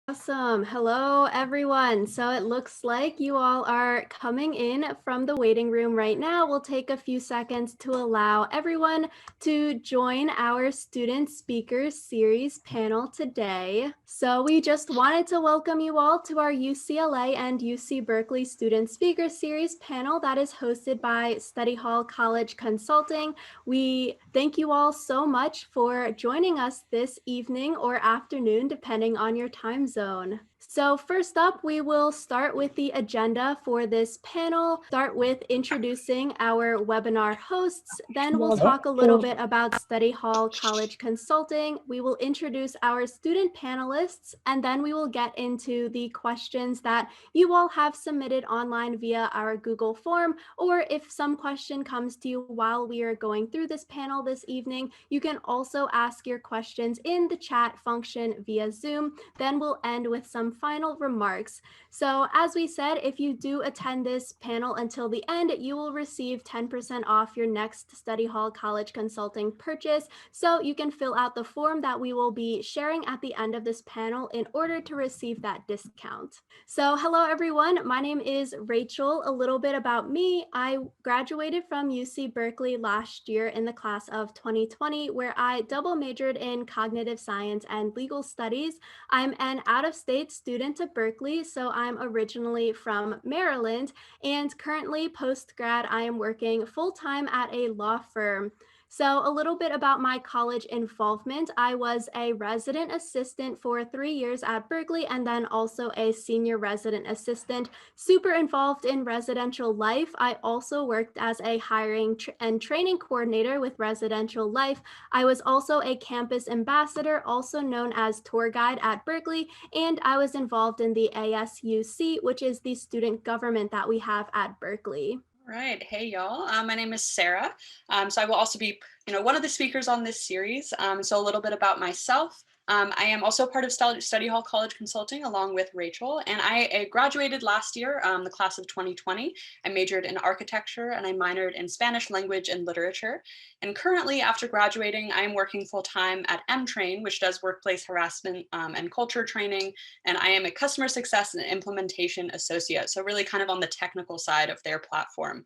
Awesome. Hello, everyone. So it looks like you all are coming in from the waiting room right now. We'll take a few seconds to allow everyone to join our Student Speakers Series panel today. So we just wanted to welcome you all to our UCLA and UC Berkeley Student Speakers Series panel that is hosted by Study Hall College Consulting. We thank you all so much for joining us this evening or afternoon, depending on your time zone. So first up, we will start with the agenda for this panel, start with introducing our webinar hosts, then we'll talk a little bit about Study Hall College Consulting, we will introduce our student panelists, and then we will get into the questions that you all have submitted online via our Google form, or if some question comes to you while we are going through this panel this evening, you can also ask your questions in the chat function via Zoom. Then we'll end with some final remarks. So as we said, if you do attend this panel until the end, you will receive 10% off your next Study Hall College Consulting purchase. So you can fill out the form that we will be sharing at the end of this panel in order to receive that discount. So hello everyone, my name is Rachel. A little bit about me. I graduated from UC Berkeley last year in the class of 2020, where I double majored in cognitive science and legal studies. I'm an out-of-state student at Berkeley, so I'm originally from Maryland, and currently post-grad I am working full-time at a law firm. So a little bit about my college involvement. I was a resident assistant for 3 years at Berkeley and then also a senior resident assistant, super involved in residential life. I also worked as a hiring and training coordinator with residential life. I was also a campus ambassador, also known as tour guide at Berkeley, and I was involved in the ASUC, which is the student government that we have at Berkeley. Right. Hey, y'all. My name is Sarah. So I will also be, one of the speakers on this series. So a little bit about myself. I am also part of Study Hall College Consulting along with Rachel, and I graduated last year, the class of 2020. I majored in architecture and I minored in Spanish language and literature. And currently, after graduating, I am working full-time at M-Train, which does workplace harassment and culture training. And I am a customer success and implementation associate. So really kind of on the technical side of their platform.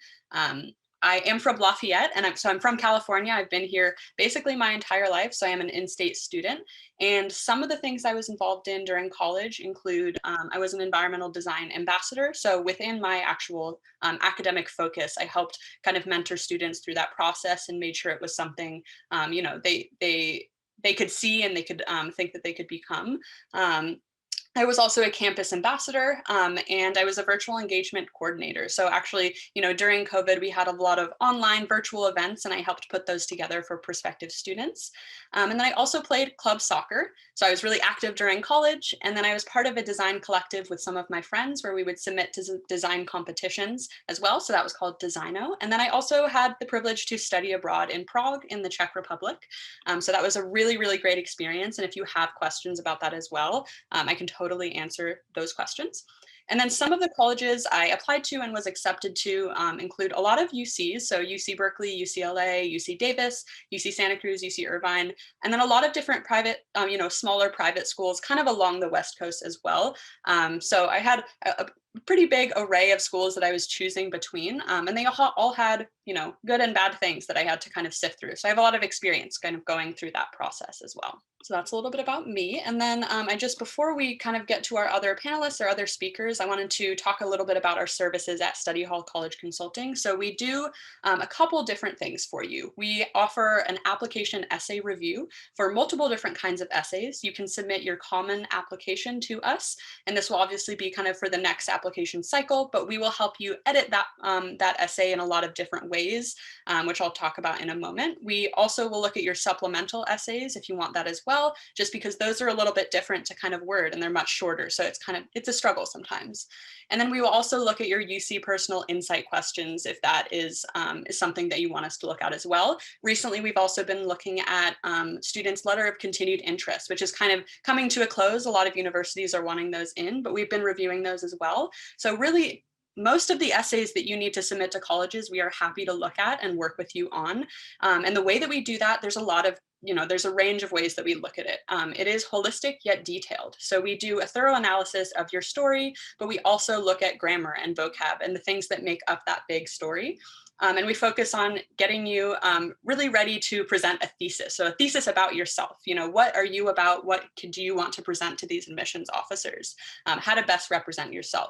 I am from Lafayette, and I'm from California. I've been here basically my entire life, so I am an in-state student. And some of the things I was involved in during college include I was an environmental design ambassador. So within my actual academic focus, I helped kind of mentor students through that process and made sure it was something they could see and they could think that they could become. I was also a campus ambassador, and I was a virtual engagement coordinator. So actually, during COVID, we had a lot of online virtual events, and I helped put those together for prospective students. And then I also played club soccer. So I was really active during college. And then I was part of a design collective with some of my friends where we would submit to design competitions as well. So that was called Designo. And then I also had the privilege to study abroad in Prague in the Czech Republic. So that was a really, really great experience. And if you have questions about that as well, I can totally answer those questions. And then some of the colleges I applied to and was accepted to include a lot of UCs, so UC Berkeley, UCLA, UC Davis, UC Santa Cruz, UC Irvine, and then a lot of different private, smaller private schools kind of along the West Coast as well. So I had a pretty big array of schools that I was choosing between, and they all had, good and bad things that I had to kind of sift through. So I have a lot of experience kind of going through that process as well. So that's a little bit about me. And then before we kind of get to our other panelists or other speakers, I wanted to talk a little bit about our services at Study Hall College Consulting. So we do a couple different things for you. We offer an application essay review for multiple different kinds of essays. You can submit your common application to us, and this will obviously be kind of for the next application cycle, but we will help you edit that essay in a lot of different ways, which I'll talk about in a moment. We also will look at your supplemental essays if you want that as well, just because those are a little bit different to kind of Word and they're much shorter. So it's a struggle sometimes. And then we will also look at your UC personal insight questions if that is something that you want us to look at as well. Recently, we've also been looking at students' letter of continued interest, which is kind of coming to a close. A lot of universities are wanting those in, but we've been reviewing those as well. So really, most of the essays that you need to submit to colleges, we are happy to look at and work with you on. And the way that we do that, there's a lot of, there's a range of ways that we look at it. It is holistic yet detailed. So we do a thorough analysis of your story, but we also look at grammar and vocab and the things that make up that big story. And we focus on getting you really ready to present a thesis. So a thesis about yourself. What are you about? What do you want to present to these admissions officers? How to best represent yourself.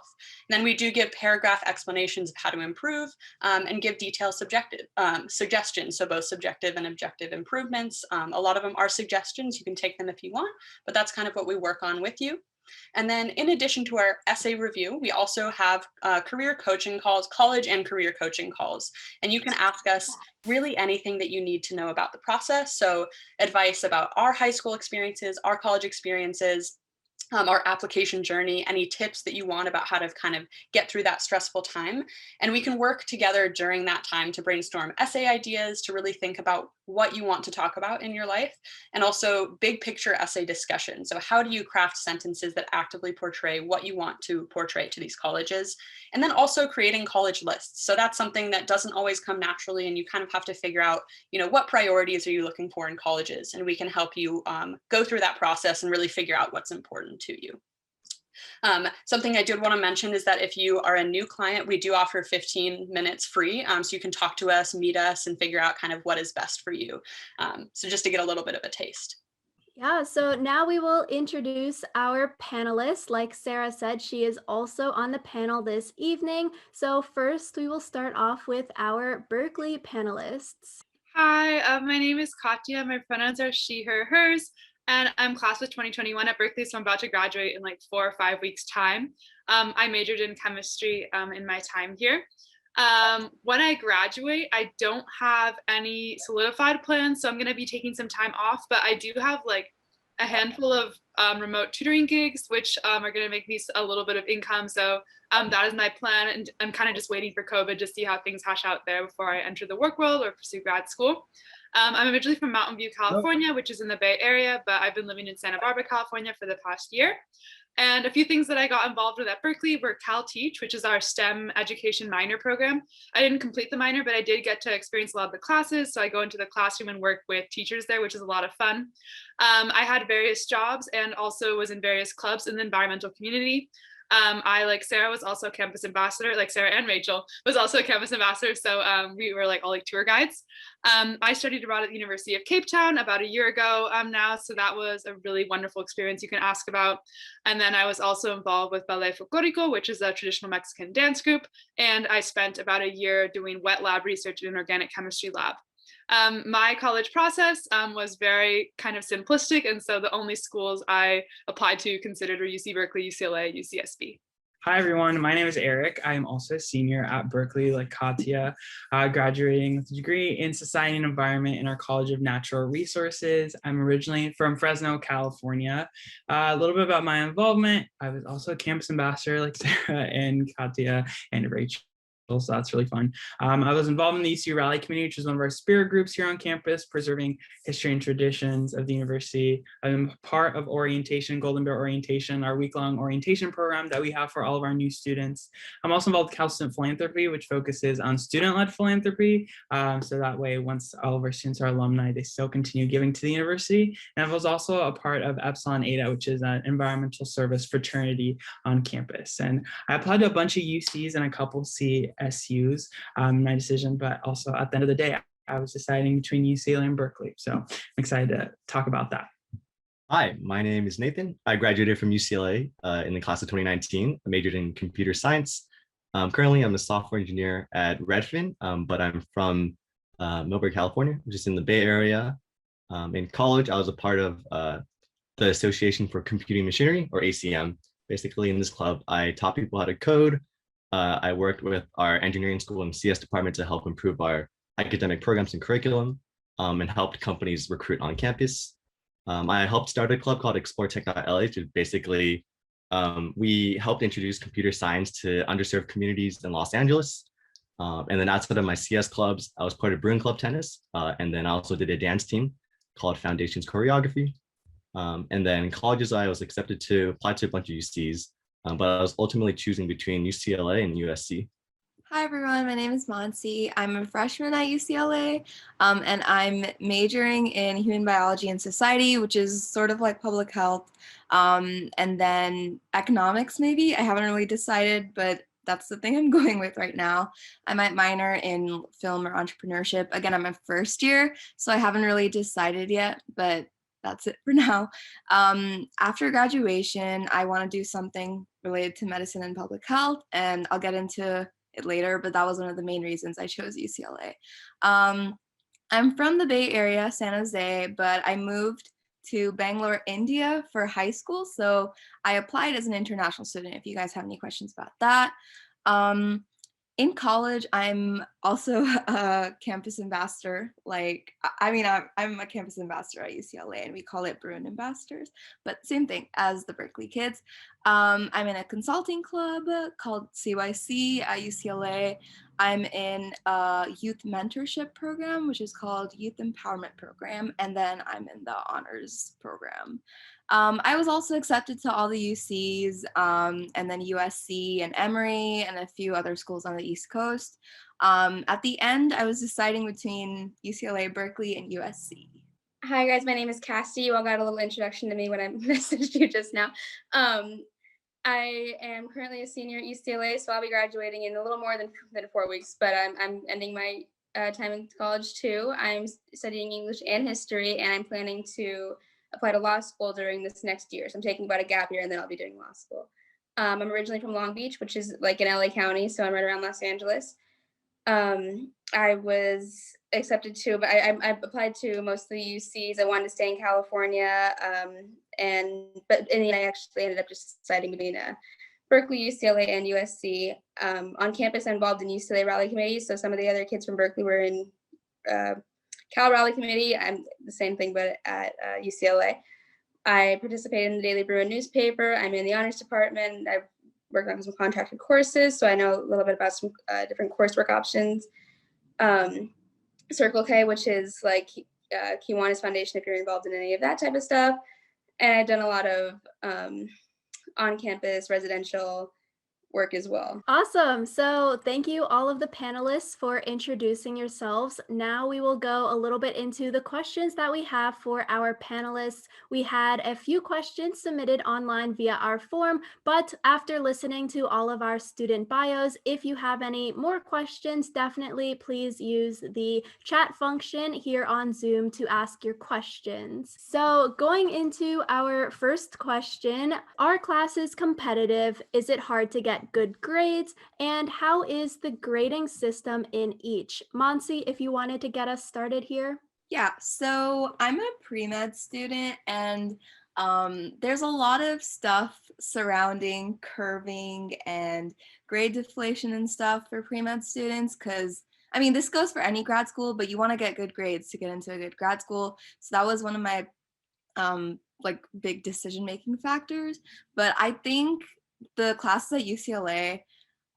And then we do give paragraph explanations of how to improve and give detailed suggestions. So both subjective and objective improvements. A lot of them are suggestions. You can take them if you want, but that's kind of what we work on with you. And then in addition to our essay review, we also have career coaching calls, college and career coaching calls. And you can ask us really anything that you need to know about the process. So advice about our high school experiences, our college experiences, our application journey, any tips that you want about how to kind of get through that stressful time. And we can work together during that time to brainstorm essay ideas, to really think about what you want to talk about in your life, and also big picture essay discussion. So how do you craft sentences that actively portray what you want to portray to these colleges? And then also creating college lists. So that's something that doesn't always come naturally, and you kind of have to figure out, what priorities are you looking for in colleges? And we can help you go through that process and really figure out what's important to you. Something I did want to mention is that if you are a new client, we do offer 15 minutes free. So you can talk to us, meet us, and figure out kind of what is best for you. So just to get a little bit of a taste. Yeah, so now we will introduce our panelists. Like Sarah said, she is also on the panel this evening. So first, we will start off with our Berkeley panelists. Hi, my name is Katya. My pronouns are she, her, hers, and I'm class of 2021 at Berkeley, so I'm about to graduate in like 4 or 5 weeks' time. I majored in chemistry in my time here. When I graduate, I don't have any solidified plans, so I'm going to be taking some time off, but I do have like a handful of remote tutoring gigs, which are going to make me a little bit of income. So that is my plan, and I'm kind of just waiting for COVID to see how things hash out there before I enter the work world or pursue grad school. I'm originally from Mountain View, California, which is in the Bay Area, but I've been living in Santa Barbara, California for the past year. And a few things that I got involved with at Berkeley were Cal Teach, which is our STEM education minor program. I didn't complete the minor, but I did get to experience a lot of the classes. So I go into the classroom and work with teachers there, which is a lot of fun. I had various jobs and also was in various clubs in the environmental community. I, like Sarah, was also a campus ambassador, like Sarah and Rachel was also a campus ambassador. So we were like all like tour guides. I studied abroad at the University of Cape Town about a year ago now. So that was a really wonderful experience you can ask about. And then I was also involved with Ballet Folklorico, which is a traditional Mexican dance group. And I spent about a year doing wet lab research in an organic chemistry lab. My college process was very kind of simplistic, and so the only schools I applied to considered were UC Berkeley, UCLA, UCSB. Hi, everyone. My name is Eric. I am also a senior at Berkeley, like Katya, graduating with a degree in Society and Environment in our College of Natural Resources. I'm originally from Fresno, California. A little bit about my involvement. I was also a campus ambassador like Sarah and Katya and Rachel. So that's really fun. I was involved in the UC Rally Community, which is one of our spirit groups here on campus, preserving history and traditions of the university. I'm part of Orientation, Golden Bear Orientation, our week-long orientation program that we have for all of our new students. I'm also involved with Cal Student Philanthropy, which focuses on student-led philanthropy. So that way, once all of our students are alumni, they still continue giving to the university. And I was also a part of Epsilon Eta, which is an environmental service fraternity on campus. And I applied to a bunch of UCs and a couple CSUs, my decision, but also at the end of the day, I was deciding between UCLA and Berkeley. So I'm excited to talk about that. Hi, my name is Nathan. I graduated from UCLA in the class of 2019. I majored in computer science. Currently, I'm a software engineer at Redfin, but I'm from Millburg, California, which is in the Bay Area. In college, I was a part of the Association for Computing Machinery, or ACM. Basically, in this club, I taught people how to code. I worked with our engineering school and CS department to help improve our academic programs and curriculum, and helped companies recruit on campus. I helped start a club called Explore Tech.LA, which is basically, we helped introduce computer science to underserved communities in Los Angeles. And then outside of my CS clubs, I was part of Bruin Club Tennis. And then I also did a dance team called Foundations Choreography. And then in colleges, I was accepted to apply to a bunch of UCs. but I was ultimately choosing between UCLA and USC. Hi everyone, my name is Monsi. I'm a freshman at UCLA, and I'm majoring in human biology and society, which is sort of like public health, and then economics maybe. I haven't really decided, but that's the thing I'm going with right now. I might minor in film or entrepreneurship. Again, I'm a first year, so I haven't really decided yet, but that's it for now. After graduation, I want to do something related to medicine and public health, and I'll get into it later, but that was one of the main reasons I chose UCLA. I'm from the Bay Area, San Jose, but I moved to Bangalore, India for high school. So I applied as an international student if you guys have any questions about that. In college, I'm also a campus ambassador. I'm a campus ambassador at UCLA, and we call it Bruin Ambassadors, but same thing as the Berkeley kids. I'm in a consulting club called CYC at UCLA. I'm in a youth mentorship program, which is called Youth Empowerment Program, and then I'm in the honors program. I was also accepted to all the UCs, and then USC and Emory and a few other schools on the East Coast. At the end, I was deciding between UCLA, Berkeley, and USC. Hi guys, my name is Cassie. You all got a little introduction to me when I messaged you just now. I am currently a senior at UCLA, so I'll be graduating in a little more than 4 weeks, but I'm ending my time in college too. I'm studying English and history, and I'm planning to apply to law school during this next year. So I'm taking about a gap year, and then I'll be doing law school. I'm originally from Long Beach, which is like in LA County, so I'm right around Los Angeles. I was accepted to, but I applied to mostly UCs. I wanted to stay in California, but in the end, I actually ended up just deciding between Berkeley, UCLA, and USC. On campus, I'm involved in UCLA rally committees, so some of the other kids from Berkeley were in Cal Rally Committee. I'm the same thing, but at UCLA. I participated in the Daily Bruin newspaper. I'm in the honors department. I've worked on some contracted courses, so I know a little bit about some different coursework options. Circle K, which is like Kiwanis Foundation, if you're involved in any of that type of stuff. And I've done a lot of on-campus residential work as well. Awesome. So thank you all of the panelists for introducing yourselves. Now we will go a little bit into the questions that we have for our panelists. We had a few questions submitted online via our form, but after listening to all of our student bios, if you have any more questions, definitely please use the chat function here on Zoom to ask your questions. So going into our first question, are classes competitive? Is it hard to get good grades, and how is the grading system in each? Monsi, if you wanted to get us started here. Yeah, so I'm a pre-med student, and there's a lot of stuff surrounding curving and grade deflation and stuff for pre-med students, because I mean, this goes for any grad school, but you want to get good grades to get into a good grad school. So that was one of my big decision-making factors. But I think the classes at UCLA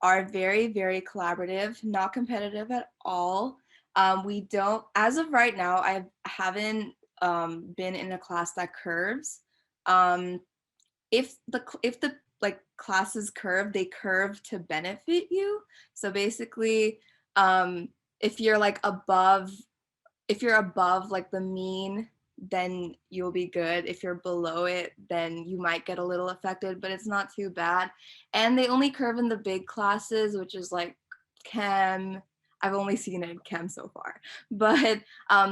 are very, very collaborative, not competitive at all. We don't, as of right now, I haven't been in a class that curves. If the classes curve, they curve to benefit you. So basically, if you're above like the mean, then you'll be good. If you're below it, then you might get a little affected, but it's not too bad. And they only curve in the big classes, which is like chem. I've only seen it in chem so far, but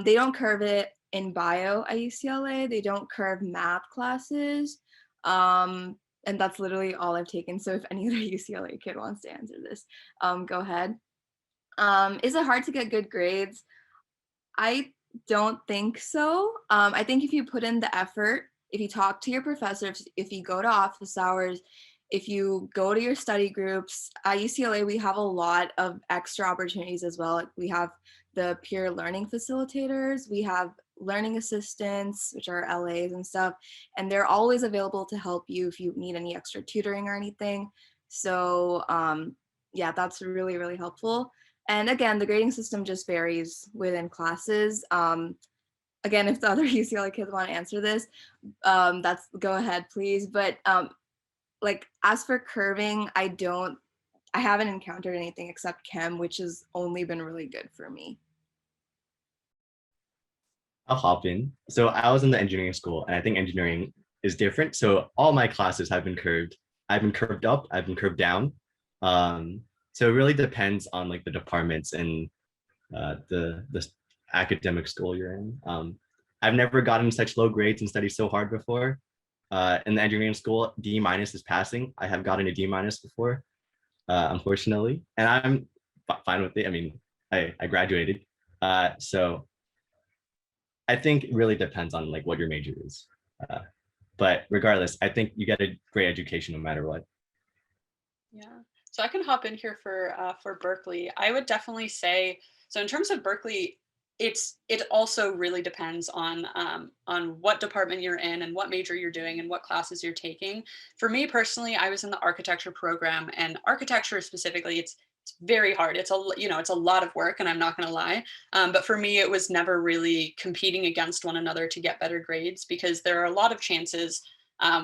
they don't curve it in bio at UCLA. They don't curve math classes. And that's literally all I've taken. So if any other UCLA kid wants to answer this, go ahead. Is it hard to get good grades? I don't think so. I think if you put in the effort, if you talk to your professors, if you go to office hours, if you go to your study groups, at UCLA, we have a lot of extra opportunities as well. We have the peer learning facilitators, we have learning assistants, which are LAs and stuff, and they're always available to help you if you need any extra tutoring or anything. So yeah, that's really, really helpful. And again, the grading system just varies within classes. Again, if the other UCLA kids want to answer this, go ahead, please. But like as for curving, I haven't encountered anything except chem, which has only been really good for me. I'll hop in. So I was in the engineering school, and I think engineering is different. So all my classes have been curved. I've been curved up, I've been curved down. So it really depends on like the departments and the academic school you're in. I've never gotten such low grades and studied so hard before. In the engineering school, D- is passing. I have gotten a D- before, unfortunately, and I'm fine with it. I mean, I graduated, so I think it really depends on like what your major is. But regardless, I think you get a great education no matter what. Yeah, so I can hop in here for Berkeley. I would definitely say, so in terms of Berkeley, it also really depends on what department you're in and what major you're doing and what classes you're taking. For me personally, I was in the architecture program, and architecture specifically, it's very hard. It's a lot of work, and I'm not going to lie. But for me, it was never really competing against one another to get better grades, because there are a lot of chances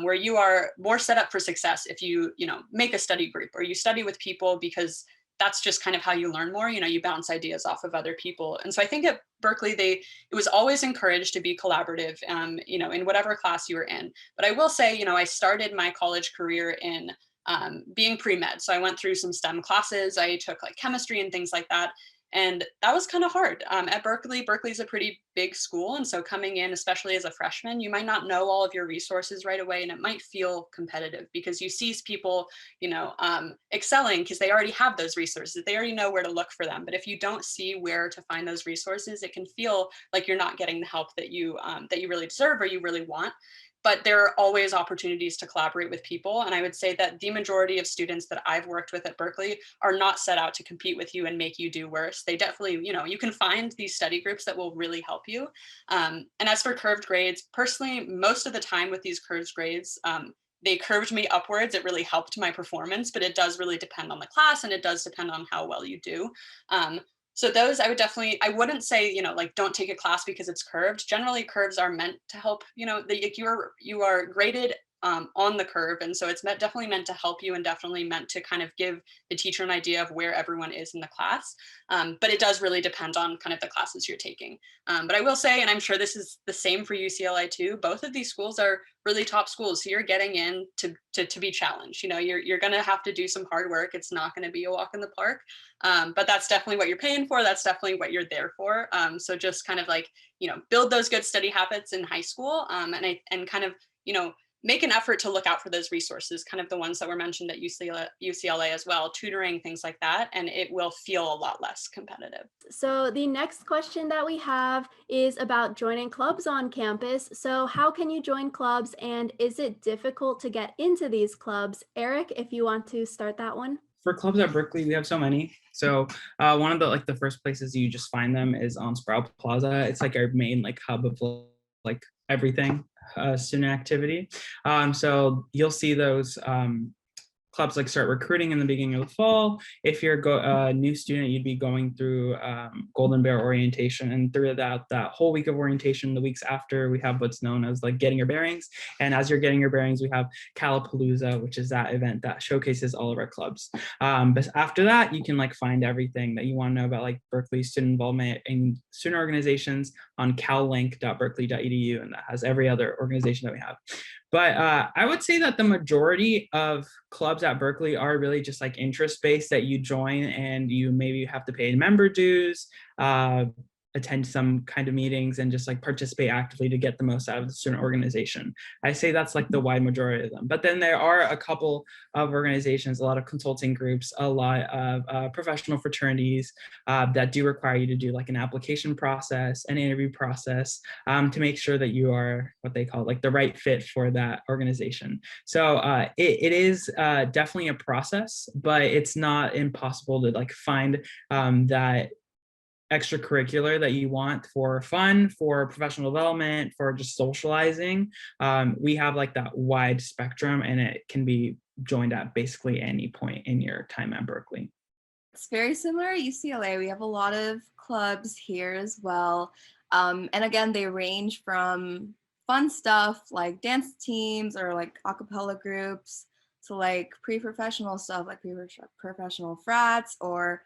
where you are more set up for success if you make a study group or you study with people, because that's just kind of how you learn more. You bounce ideas off of other people. And so I think at Berkeley, it was always encouraged to be collaborative, in whatever class you were in. But I will say, I started my college career in being pre-med. So I went through some STEM classes. I took like chemistry and things like that. And that was kind of hard. At Berkeley's a pretty big school. And so coming in, especially as a freshman, you might not know all of your resources right away. And it might feel competitive because you see people, excelling because they already have those resources. They already know where to look for them. But if you don't see where to find those resources, it can feel like you're not getting the help that you really deserve or you really want. But there are always opportunities to collaborate with people. And I would say that the majority of students that I've worked with at Berkeley are not set out to compete with you and make you do worse. They definitely, you can find these study groups that will really help you. And as for curved grades, personally, most of the time with these curved grades, they curved me upwards. It really helped my performance, but it does really depend on the class, and it does depend on how well you do. So those, I wouldn't say, like, don't take a class because it's curved. Generally, curves are meant to help, you are graded on the curve. And so it's definitely meant to help you, and definitely meant to kind of give the teacher an idea of where everyone is in the class. But it does really depend on kind of the classes you're taking. But I will say, and I'm sure this is the same for UCLA too, both of these schools are really top schools. So you're getting in to be challenged. You're going to have to do some hard work. It's not going to be a walk in the park. But that's definitely what you're paying for. That's definitely what you're there for. So just kind of like, build those good study habits in high school, and kind of, make an effort to look out for those resources, kind of the ones that were mentioned at UCLA as well, tutoring, things like that, and it will feel a lot less competitive. So the next question that we have is about joining clubs on campus. So how can you join clubs, and is it difficult to get into these clubs? Eric, if you want to start that one. For clubs at Berkeley, we have so many. So one of the first places you just find them is on Sprout Plaza. It's like our main hub of like everything student activity. So you'll see those clubs start recruiting in the beginning of the fall. If you're a new student, you'd be going through Golden Bear orientation, and through that whole week of orientation, the weeks after, we have what's known as getting your bearings. And as you're getting your bearings, we have Calapalooza, which is that event that showcases all of our clubs. But after that, you can find everything that you want to know about Berkeley student involvement in student organizations on callink.berkeley.edu, and that has every other organization that we have. But I would say that the majority of clubs at Berkeley are really just interest-based, that you join and you maybe have to pay member dues, attend some kind of meetings, and just participate actively to get the most out of the student organization. I say that's the wide majority of them. But then there are a couple of organizations, a lot of consulting groups, a lot of professional fraternities that do require you to do an application process, an interview process, to make sure that you are what they call the right fit for that organization. So it is definitely a process, but it's not impossible to find that extracurricular that you want for fun, for professional development, for just socializing. We have that wide spectrum, and it can be joined at basically any point in your time at Berkeley. It's very similar at UCLA. We have a lot of clubs here as well. And again, they range from fun stuff like dance teams or a cappella groups, to like pre-professional stuff, like pre-professional frats or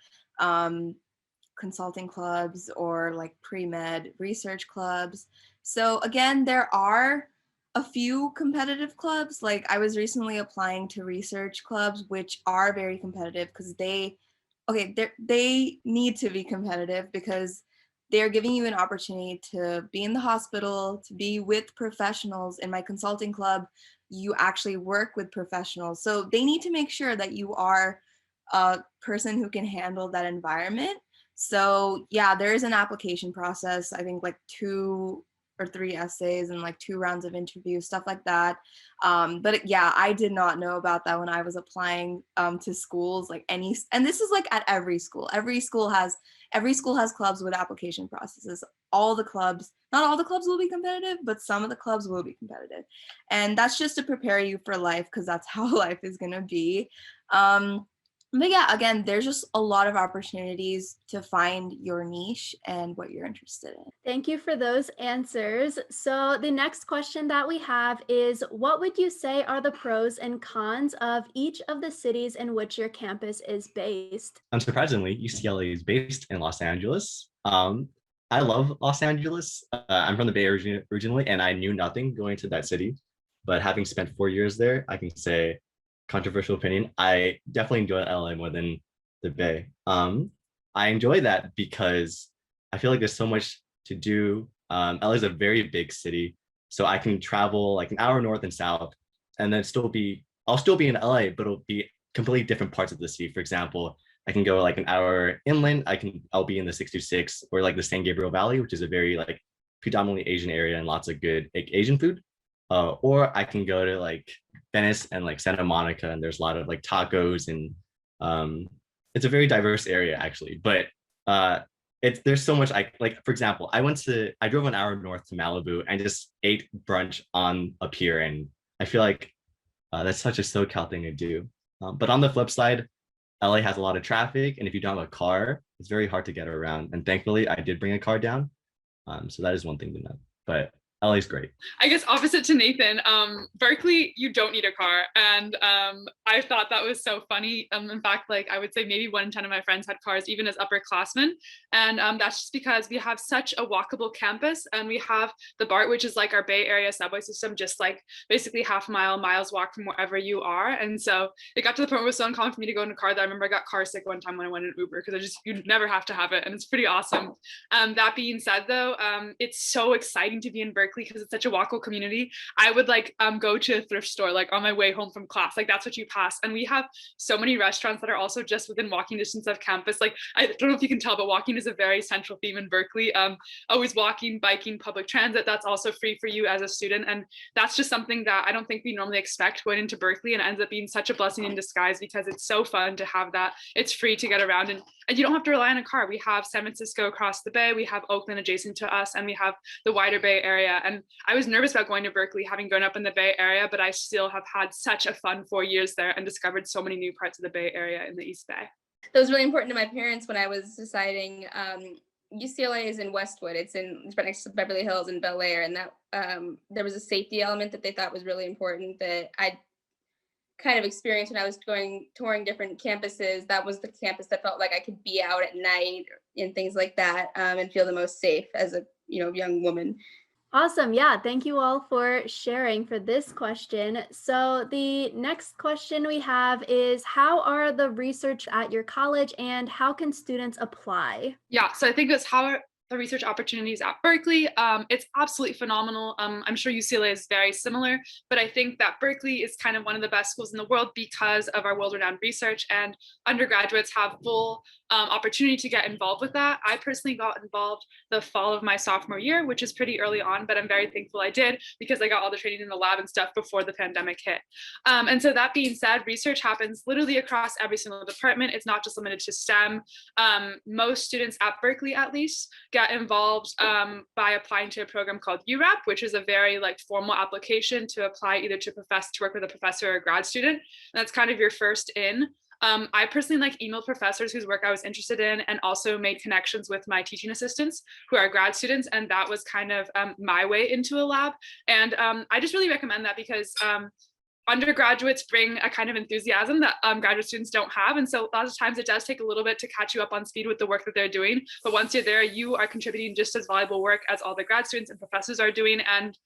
consulting clubs or like pre-med research clubs. So again, there are a few competitive clubs. Like I was recently applying to research clubs, which are very competitive because they need to be competitive because they're giving you an opportunity to be in the hospital, to be with professionals. In my consulting club, you actually work with professionals. So they need to make sure that you are a person who can handle that environment. So yeah, there is an application process. I think like 2 or 3 essays and like 2 rounds of interviews, stuff like that. But yeah, I did not know about that when I was applying to schools, like and this is like at every school. Every school has clubs with application processes. All the clubs, not all the clubs will be competitive, but some of the clubs will be competitive. And that's just to prepare you for life because that's how life is gonna be. But yeah, again, there's just a lot of opportunities to find your niche and what you're interested in. Thank you for those answers. So the next question that we have is, what would you say are the pros and cons of each of the cities in which your campus is based? Unsurprisingly, UCLA is based in Los Angeles. I love Los Angeles. I'm from the Bay Area originally, and I knew nothing going to that city. But having spent 4 years there, I can say, controversial opinion, I definitely enjoy LA more than the Bay. I enjoy that because I feel like there's so much to do. LA is a very big city, so I can travel like an hour north and south, and then I'll still be in LA, but it'll be completely different parts of the city. For example, I can go like an hour inland. I'll be in the 626 or like the San Gabriel Valley, which is a very like predominantly Asian area and lots of good like, Asian food. Or I can go to like Venice and like Santa Monica, and there's a lot of like tacos and it's a very diverse area actually. But there's so much I like. For example, I drove an hour north to Malibu and just ate brunch on a pier, and I feel like that's such a SoCal thing to do. But on the flip side, LA has a lot of traffic, and if you don't have a car, it's very hard to get around. And thankfully, I did bring a car down, so that is one thing to know. But LA is great. I guess opposite to Nathan, Berkeley, you don't need a car. And I thought that was so funny. In fact, like I would say maybe 1 in 10 of my friends had cars, even as upperclassmen. And that's just because we have such a walkable campus, and we have the BART, which is like our Bay Area subway system, just like basically miles walk from wherever you are. And so it got to the point where it was so uncommon for me to go in a car that I remember I got car sick one time when I went in Uber, because you never have to have it. And it's pretty awesome. That being said though, it's so exciting to be in Berkeley because it's such a walkable community. I would like go to a thrift store like on my way home from class, like that's what you pass. And we have so many restaurants that are also just within walking distance of campus. Like I don't know if you can tell, but walking is a very central theme in Berkeley. Always walking, biking, public transit, that's also free for you as a student. And that's just something that I don't think we normally expect going into Berkeley, and it ends up being such a blessing in disguise because it's so fun to have that. It's free to get around, and you don't have to rely on a car. We have San Francisco across the bay, we have Oakland adjacent to us, and we have the wider Bay Area. And I was nervous about going to Berkeley, having grown up in the Bay Area, but I still have had such a fun 4 years there and discovered so many new parts of the Bay Area in the East Bay. That was really important to my parents when I was deciding. UCLA is in Westwood. It's right next to Beverly Hills and Bel Air, and that there was a safety element that they thought was really important that I kind of experienced when I was touring different campuses. That was the campus that felt like I could be out at night and things like that, and feel the most safe as a young woman. Awesome. Yeah. Thank you all for sharing for this question. So the next question we have is, how are the research at your college and how can students apply? Yeah. So I think that's how are the research opportunities at Berkeley. It's absolutely phenomenal. I'm sure UCLA is very similar, but I think that Berkeley is kind of one of the best schools in the world because of our world-renowned research, and undergraduates have full opportunity to get involved with that. I personally got involved the fall of my sophomore year, which is pretty early on, but I'm very thankful I did because I got all the training in the lab and stuff before the pandemic hit. And so that being said, research happens literally across every single department. It's not just limited to STEM. Most students at Berkeley, at least, get involved by applying to a program called URAP, which is a very formal application to apply either to work with a professor or a grad student. And that's kind of your first in. I personally emailed professors whose work I was interested in, and also made connections with my teaching assistants who are grad students. And that was kind of my way into a lab. And I just really recommend that because undergraduates bring a kind of enthusiasm that graduate students don't have. And so a lot of times it does take a little bit to catch you up on speed with the work that they're doing. But once you're there, you are contributing just as valuable work as all the grad students and professors are doing. And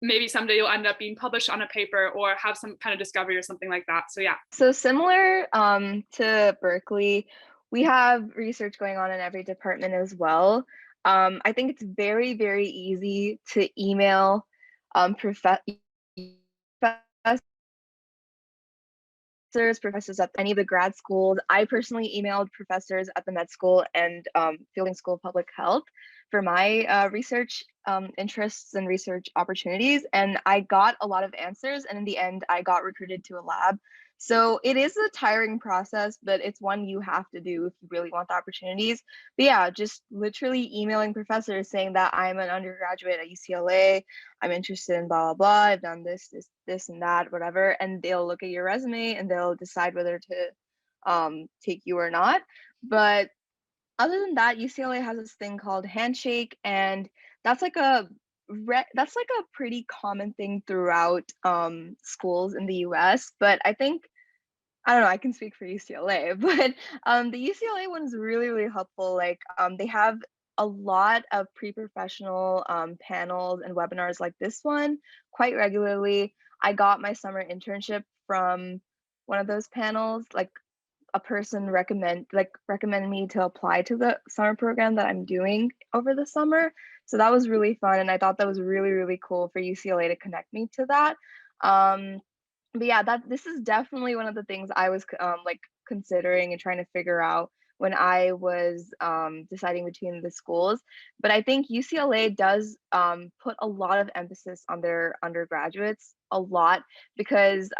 maybe someday you'll end up being published on a paper or have some kind of discovery or something like that. So yeah. So similar to Berkeley, we have research going on in every department as well. I think it's very, very easy to email professors at any of the grad schools. I personally emailed professors at the med school and Fielding School of Public Health for my research interests and research opportunities. And I got a lot of answers. And in the end, I got recruited to a lab. So it is a tiring process, but it's one you have to do if you really want the opportunities. But yeah, just literally emailing professors saying that I'm an undergraduate at UCLA, I'm interested in blah, blah, blah, I've done this and that, whatever. And they'll look at your resume and they'll decide whether to take you or not. But other than that, UCLA has this thing called Handshake, and that's like a pretty common thing throughout schools in the US. But I think, I don't know, I can speak for UCLA, but the UCLA one is really, really helpful. Like they have a lot of pre-professional panels and webinars like this one quite regularly. I got my summer internship from one of those panels. Like a person recommended me to apply to the summer program that I'm doing over the summer. So that was really fun. And I thought that was really, really cool for UCLA to connect me to that. But yeah, this is definitely one of the things I was like considering and trying to figure out when I was deciding between the schools. But I think UCLA does put a lot of emphasis on their undergraduates, a lot, because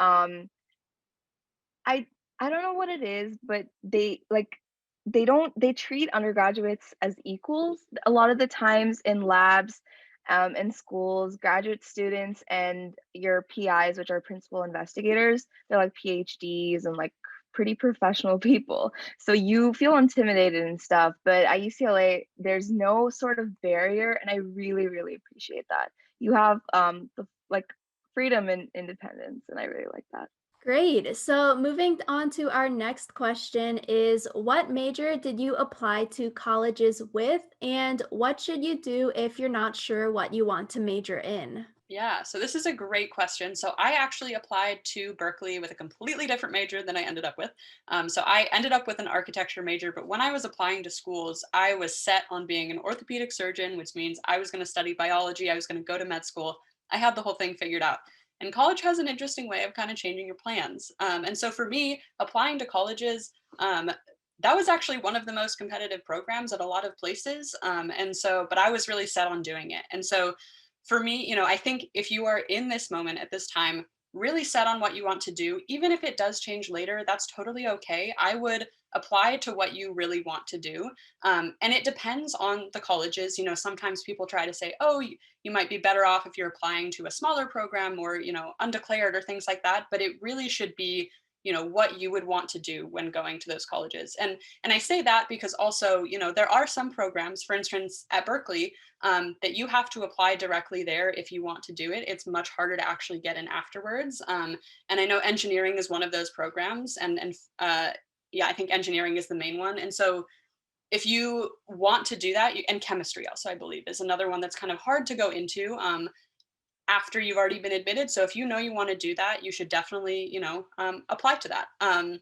I don't know what it is, but they treat undergraduates as equals. A lot of the times in labs, in schools, graduate students and your PIs, which are principal investigators, they're like PhDs and like pretty professional people. So you feel intimidated and stuff, but at UCLA, there's no sort of barrier, and I really, really appreciate that. You have the like freedom and independence, and I really like that. Great. So moving on to our next question is, what major did you apply to colleges with, and what should you do if you're not sure what you want to major in? Yeah, so this is a great question. So I actually applied to Berkeley with a completely different major than I ended up with. So I ended up with an architecture major, but when I was applying to schools, I was set on being an orthopedic surgeon, which means I was going to study biology, I was going to go to med school. I had the whole thing figured out. And college has an interesting way of kind of changing your plans. And so for me, applying to colleges, that was actually one of the most competitive programs at a lot of places. But I was really set on doing it. And so for me, I think if you are in this moment at this time, really set on what you want to do, even if it does change later, that's totally okay. I would apply to what you really want to do. And it depends on the colleges. Sometimes people try to say, oh, you might be better off if you're applying to a smaller program or, undeclared or things like that. But it really should be, what you would want to do when going to those colleges. And I say that because also, there are some programs, for instance, at Berkeley, that you have to apply directly there if you want to do it. It's much harder to actually get in afterwards. And I know engineering is one of those programs, and yeah, I think engineering is the main one. And so if you want to do that, and chemistry also, I believe, is another one that's kind of hard to go into after you've already been admitted. So if you know you want to do that, you should definitely, apply to that. And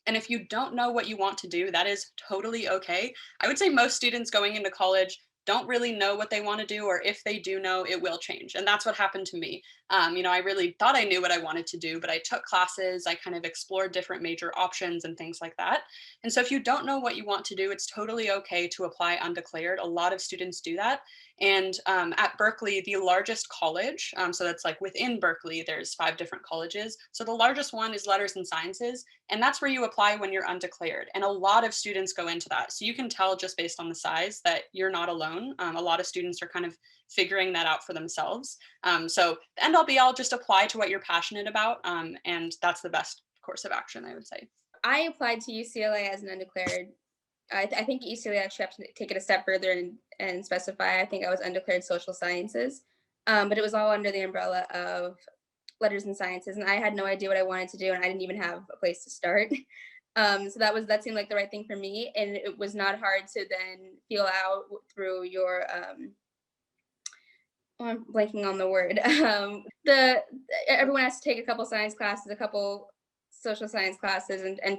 if you don't know what you want to do, that is totally okay. I would say most students going into college don't really know what they want to do, or if they do know, it will change. And that's what happened to me. I really thought I knew what I wanted to do, but I took classes, I kind of explored different major options and things like that. And so if you don't know what you want to do, it's totally okay to apply undeclared. A lot of students do that. And at Berkeley, the largest college, so that's like within Berkeley, there's 5 different colleges. So the largest one is Letters and Sciences, and that's where you apply when you're undeclared. And a lot of students go into that. So you can tell just based on the size that you're not alone. A lot of students are kind of figuring that out for themselves. So the end all be all, just apply to what you're passionate about. And that's the best course of action, I would say. I applied to UCLA as an undeclared. I think UCLA actually have to take it a step further and specify. I think I was undeclared social sciences, but it was all under the umbrella of letters and sciences, and I had no idea what I wanted to do, and I didn't even have a place to start. So that seemed like the right thing for me, and it was not hard to then feel out through your I'm blanking on the word. Everyone has to take a couple science classes, a couple social science classes, and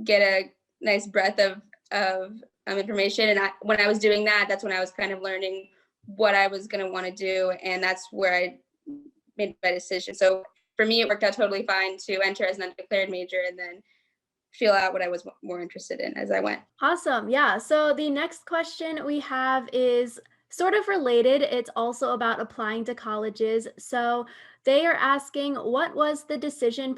get a nice breadth of information. And when I was doing that, that's when I was kind of learning what I was going to want to do, and that's where I made my decision. So for me, it worked out totally fine to enter as an undeclared major and then feel out what I was more interested in as I went. Awesome. Yeah. So the next question we have is sort of related. It's also about applying to colleges. So they are asking, what was the decision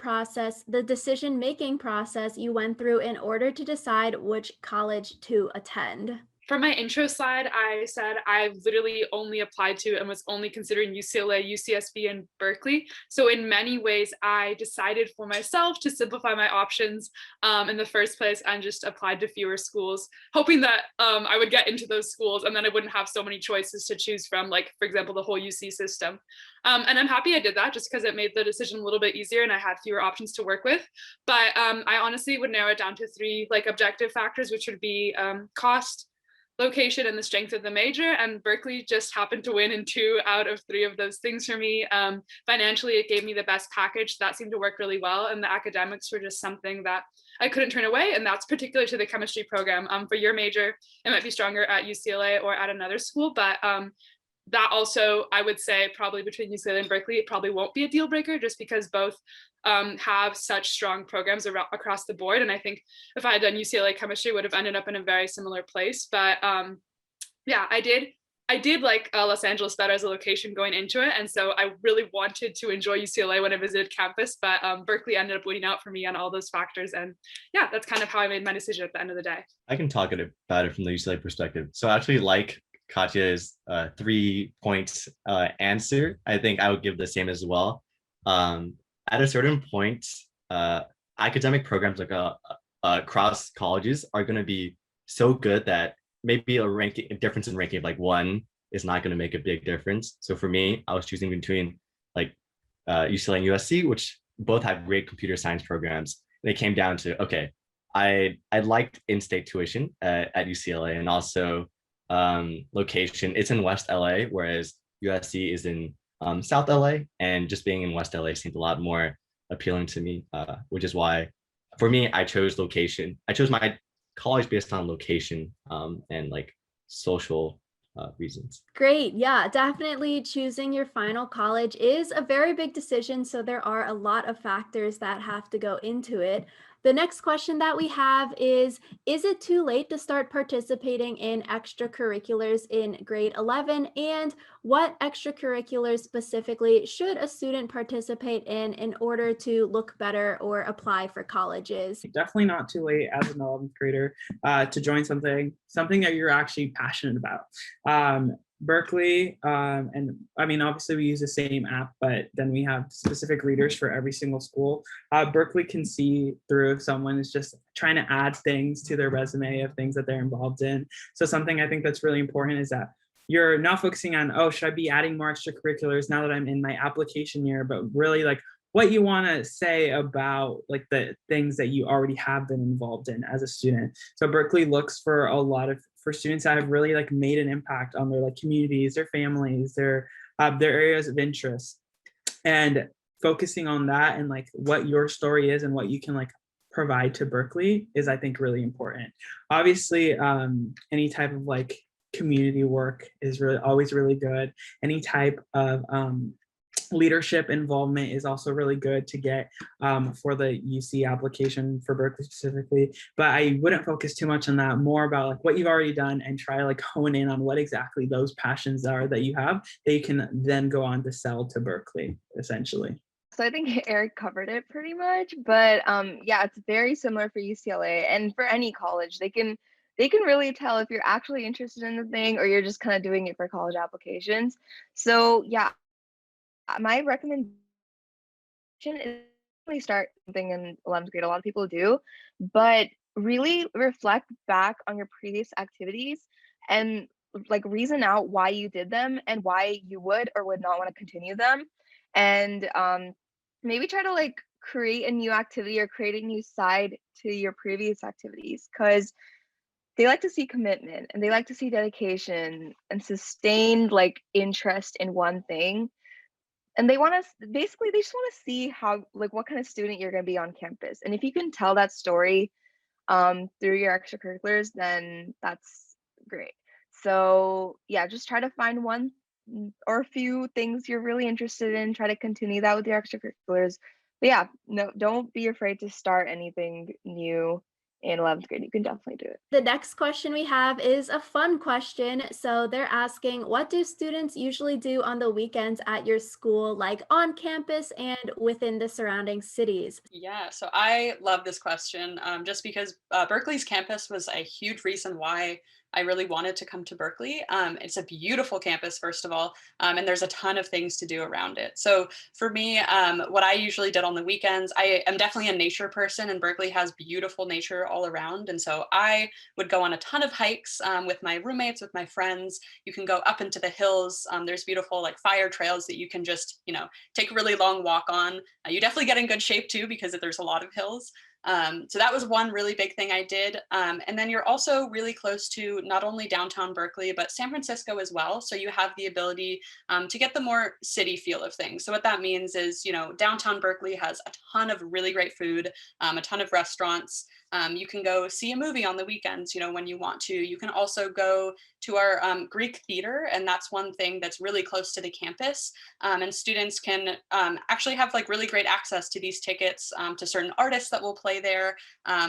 making process you went through in order to decide which college to attend? For my intro slide, I said I literally only applied to and was only considering UCLA, UCSB, and Berkeley. So in many ways, I decided for myself to simplify my options in the first place and just applied to fewer schools, hoping that I would get into those schools and then I wouldn't have so many choices to choose from, like, for example, the whole UC system. And I'm happy I did that just because it made the decision a little bit easier and I had fewer options to work with. But I honestly would narrow it down to three objective factors, which would be cost, location, and the strength of the major, and Berkeley just happened to win in 2 out of 3 of those things for me. Financially, it gave me the best package. That seemed to work really well, and the academics were just something that I couldn't turn away, and that's particular to the chemistry program. For your major, it might be stronger at UCLA or at another school, but that also, I would say, probably between UCLA and Berkeley, it probably won't be a deal breaker just because both have such strong programs across the board. And I think if I had done UCLA chemistry, would have ended up in a very similar place. But yeah, I did like Los Angeles better as a location going into it. And so I really wanted to enjoy UCLA when I visited campus, but Berkeley ended up winning out for me on all those factors. And yeah, that's kind of how I made my decision at the end of the day. I can talk about it from the UCLA perspective. So actually, like Katya's 3 points answer, I think I would give the same as well. At a certain point, academic programs like across colleges are going to be so good that maybe a difference in ranking of like 1 is not going to make a big difference. So for me, I was choosing between like UCLA and USC, which both have great computer science programs. And it came down to, okay, I liked in-state tuition at UCLA, and also location. It's in West LA, whereas USC is in South LA, and just being in West LA seemed a lot more appealing to me, which is why for me, I chose location. I chose my college based on location and like social reasons. Great. Yeah, definitely choosing your final college is a very big decision. So there are a lot of factors that have to go into it. The next question that we have is it too late to start participating in extracurriculars in grade 11? And what extracurriculars specifically should a student participate in order to look better or apply for colleges? Definitely not too late as an 11th grader to join something that you're actually passionate about. Berkeley, and I mean, obviously we use the same app, but then we have specific readers for every single school. Berkeley can see through if someone is just trying to add things to their resume of things that they're involved in. So something I think that's really important is that you're not focusing on, oh, should I be adding more extracurriculars now that I'm in my application year, but really like what you want to say about like the things that you already have been involved in as a student. So Berkeley looks for for students that have really like made an impact on their like communities, their families, their areas of interest, and focusing on that and like what your story is and what you can like provide to Berkeley is, I think, really important. Obviously, any type of like community work is always really good. Any type of leadership involvement is also really good to get for the UC application for Berkeley specifically, but I wouldn't focus too much on that, more about like what you've already done and try to like hone in on what exactly those passions are that you have that you can then go on to sell to Berkeley, essentially. So I think Eric covered it pretty much, but yeah, it's very similar for UCLA and for any college. They can really tell if you're actually interested in the thing or you're just kind of doing it for college applications. So yeah, my recommendation is really start something in 11th grade. A lot of people do, but really reflect back on your previous activities and like reason out why you did them and why you would or would not want to continue them. And maybe try to like create a new activity or create a new side to your previous activities, because they like to see commitment and they like to see dedication and sustained like interest in one thing. And they want to basically, they just want to see how, like, what kind of student you're going to be on campus. And if you can tell that story through your extracurriculars, then that's great. So yeah, just try to find one or a few things you're really interested in, try to continue that with your extracurriculars. But yeah, no, don't be afraid to start anything new in 11th grade. You can definitely do it. The next question we have is a fun question. So they're asking, what do students usually do on the weekends at your school, like on campus and within the surrounding cities? Yeah, so I love this question just because Berkeley's campus was a huge reason why I really wanted to come to Berkeley. It's a beautiful campus, first of all, and there's a ton of things to do around it. So for me, what I usually did on the weekends, I am definitely a nature person, and Berkeley has beautiful nature all around. And so I would go on a ton of hikes with my roommates, with my friends. You can go up into the hills. There's beautiful like fire trails that you can just, take a really long walk on. You definitely get in good shape too, because there's a lot of hills. So that was one really big thing I did. And then you're also really close to not only downtown Berkeley, but San Francisco as well. So you have the ability to get the more city feel of things. So what that means is, downtown Berkeley has a ton of really great food, a ton of restaurants. You can go see a movie on the weekends, when you want to. You can also go to our Greek theater, and that's one thing that's really close to the campus. And students can actually have like really great access to these tickets to certain artists that will play there,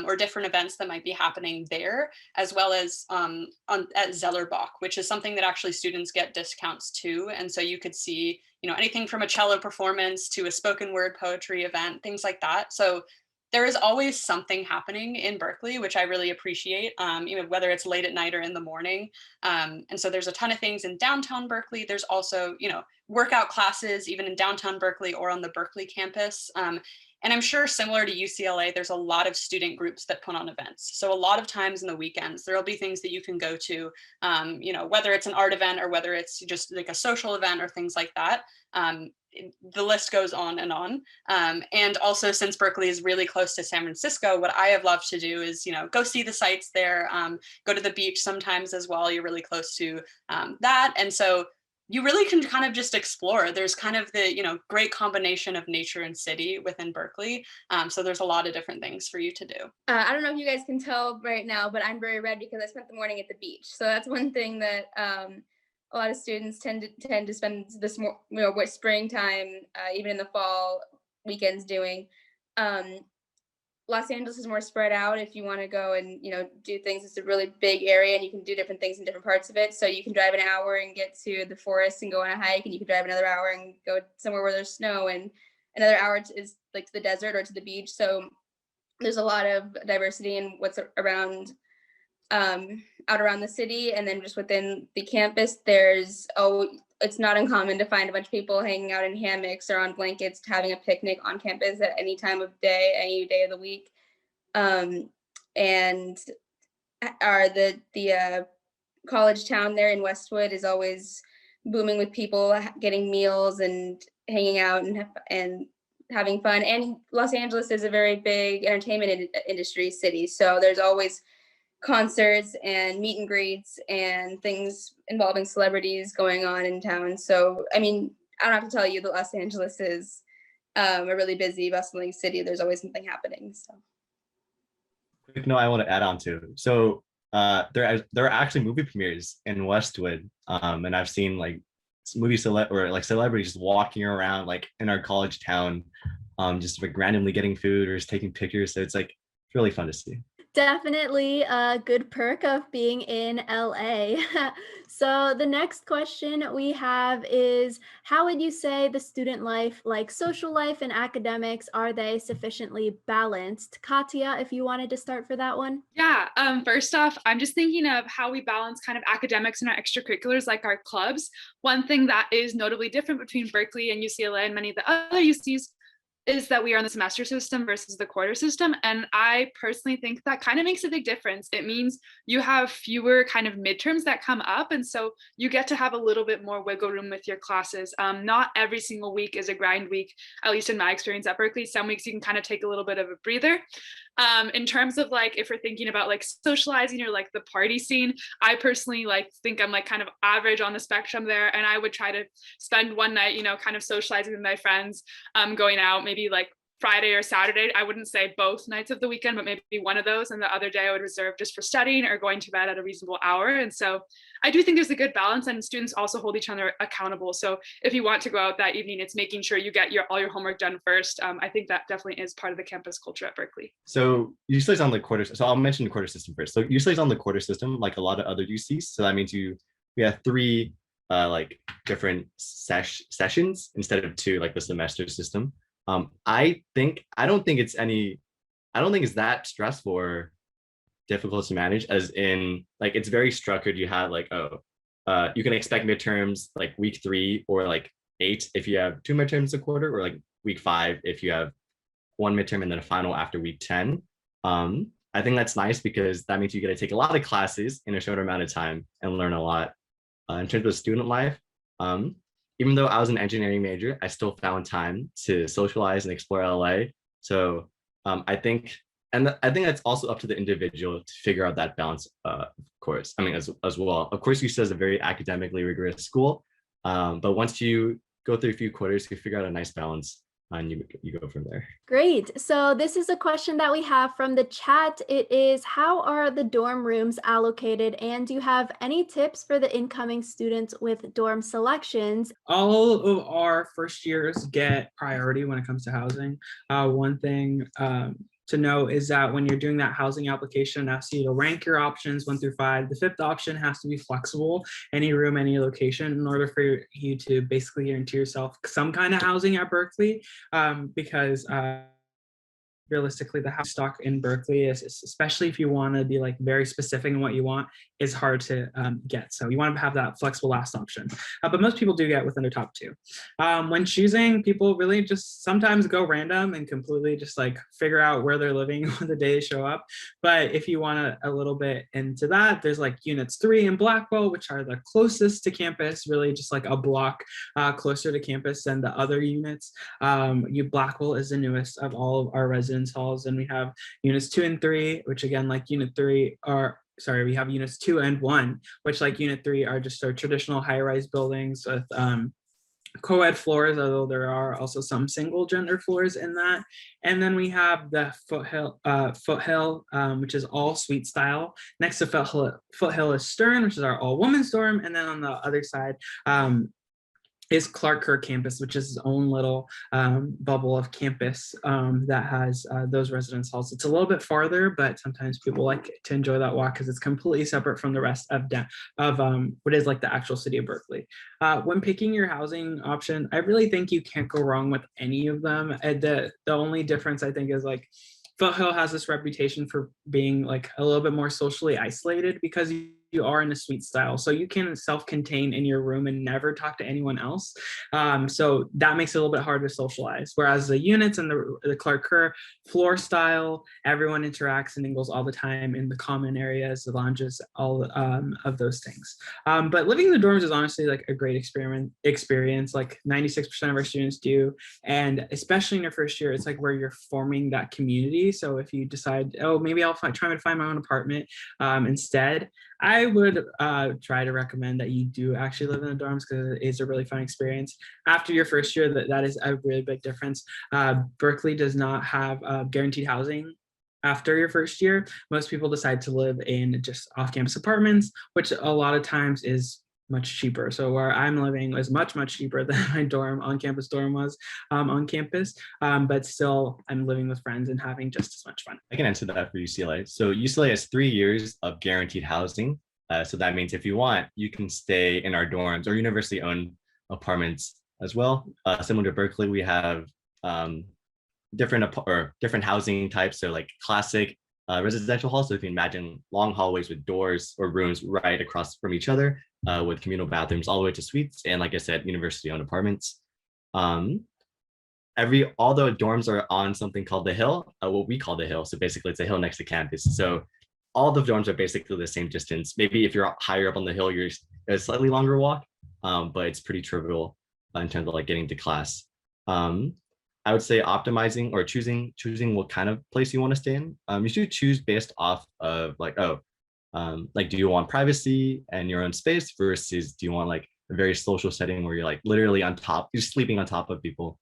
or different events that might be happening there, as well as at Zellerbach, which is something that actually students get discounts to. And so you could see, anything from a cello performance to a spoken word poetry event, things like that. So there is always something happening in Berkeley, which I really appreciate, whether it's late at night or in the morning. And so there's a ton of things in downtown Berkeley. There's also, workout classes, even in downtown Berkeley or on the Berkeley campus. And I'm sure similar to UCLA, there's a lot of student groups that put on events. So a lot of times in the weekends, there'll be things that you can go to, whether it's an art event or whether it's just like a social event or things like that. The list goes on and on. And also, since Berkeley is really close to San Francisco, what I have loved to do is, go see the sights there, go to the beach sometimes as well. You're really close to that. And so you really can kind of just explore. There's kind of the, great combination of nature and city within Berkeley. So there's a lot of different things for you to do. I don't know if you guys can tell right now, but I'm very red because I spent the morning at the beach. So that's one thing that a lot of students tend to spend this more, springtime, even in the fall weekends doing. Los Angeles is more spread out. If you want to go and do things, it's a really big area, and you can do different things in different parts of it. So you can drive an hour and get to the forest and go on a hike, and you can drive another hour and go somewhere where there's snow, and another hour is like to the desert or to the beach. So there's a lot of diversity in what's around out around the city. And then just within the campus, it's not uncommon to find a bunch of people hanging out in hammocks or on blankets, having a picnic on campus at any time of day, any day of the week. And the college town there in Westwood is always booming with people getting meals and hanging out and having fun. And Los Angeles is a very big entertainment industry city. So there's always concerts and meet and greets and things involving celebrities going on in town. So, I mean, I don't have to tell you that Los Angeles is a really busy, bustling city. There's always something happening. So, Quick note I want to add on to. So there are actually movie premieres in Westwood, and I've seen like celebrities just walking around like in our college town, just like randomly getting food or just taking pictures. So it's really fun to see. Definitely a good perk of being in LA. So the next question we have is, how would you say the student life, like social life and academics, are they sufficiently balanced? Katya, if you wanted to start for that one. Yeah, first off, I'm just thinking of how we balance kind of academics and our extracurriculars, like our clubs. One thing that is notably different between Berkeley and UCLA and many of the other UCs is that we are in the semester system versus the quarter system. And I personally think that kind of makes a big difference. It means you have fewer kind of midterms that come up. And so you get to have a little bit more wiggle room with your classes. Not every single week is a grind week, at least in my experience at Berkeley. Some weeks you can kind of take a little bit of a breather. In terms of like, if we're thinking about like socializing or like the party scene, I personally like think I'm like kind of average on the spectrum there. And I would try to spend one night, you know, kind of socializing with my friends, going out maybe like Friday or Saturday. I wouldn't say both nights of the weekend, but maybe one of those. And the other day I would reserve just for studying or going to bed at a reasonable hour. And so I do think there's a good balance, and students also hold each other accountable. So if you want to go out that evening, it's making sure you get all your homework done first. I think that definitely is part of the campus culture at Berkeley. So UCLA's on the quarter. So I'll mention the quarter system first. So UCLA's on the quarter system, like a lot of other UCs. So that means we have 3 like different sessions instead of 2, like the semester system. I don't think it's that stressful or difficult to manage, as in like it's very structured. You have like, you can expect midterms like week 3 or like 8 if you have 2 midterms a quarter, or like week 5 if you have 1 midterm and then a final after week 10. I think that's nice because that means you get to take a lot of classes in a shorter amount of time and learn a lot. In terms of student life, even though I was an engineering major, I still found time to socialize and explore LA. So I think that's also up to the individual to figure out that balance, of course. I mean, as well. Of course, UC is a very academically rigorous school, but once you go through a few quarters, you figure out a nice balance, and you go from there. Great. So this is a question that we have from the chat. It is, how are the dorm rooms allocated? And do you have any tips for the incoming students with dorm selections? All of our first years get priority when it comes to housing. One thing to know is that when you're doing that housing application, it asks you to rank your options 1 through 5. The 5th option has to be flexible, any room, any location, in order for you to basically guarantee yourself some kind of housing at Berkeley, because realistically, the house stock in Berkeley is, especially if you want to be like very specific in what you want, is hard to get. So you want to have that flexible last option. But most people do get within the top 2. When choosing, people really just sometimes go random and completely just like figure out where they're living when the day they show up. But if you want a little bit into that, there's like units 3 in Blackwell, which are the closest to campus, really just like a block closer to campus than the other units. Blackwell is the newest of all of our residence halls, and we have units 2 and 3, which again, like unit 3 are, sorry, we have units 2 and 1, which like unit 3 are just our traditional high-rise buildings with co-ed floors, although there are also some single gender floors in that. And then we have the Foothill, which is all suite style. Next to Foothill is Stern, which is our all women's dorm. And then on the other side, is Clark Kerr campus, which is its own little bubble of campus that has those residence halls. It's a little bit farther, but sometimes people like to enjoy that walk because it's completely separate from the rest of what is like the actual city of Berkeley. When picking your housing option, I really think you can't go wrong with any of them. The only difference I think is like Foothill has this reputation for being like a little bit more socially isolated because you are in a suite style. So you can self-contain in your room and never talk to anyone else. So that makes it a little bit hard to socialize. Whereas the units and the Clark Kerr floor style, everyone interacts and mingles all the time in the common areas, the lounges, all of those things. But living in the dorms is honestly like a great experience. Like 96% of our students do. And especially in your first year, it's like where you're forming that community. So if you decide, oh, maybe I'll try to find my own apartment instead, I would try to recommend that you do actually live in the dorms because it is a really fun experience. After your first year, that is a really big difference. Berkeley does not have guaranteed housing after your first year. Most people decide to live in just off-campus apartments, which a lot of times is much cheaper. So where I'm living was much cheaper than my on-campus dorm was on campus, but still I'm living with friends and having just as much fun. I can answer that for UCLA. So UCLA has 3 years of guaranteed housing. So that means if you want, you can stay in our dorms or university-owned apartments as well. Similar to Berkeley, we have different housing types. So like classic residential halls. So if you imagine long hallways with doors or rooms right across from each other, with communal bathrooms all the way to suites, and like I said, university-owned apartments. And all the dorms are on something called the hill, what we call the hill. So basically it's a hill next to campus. So all the dorms are basically the same distance. Maybe if you're higher up on the hill, you're a slightly longer walk, but it's pretty trivial in terms of like getting to class. I would say optimizing or choosing what kind of place you want to stay in. You should choose based off of like, like, do you want privacy and your own space versus do you want like a very social setting where you're like literally on top, you're sleeping on top of people.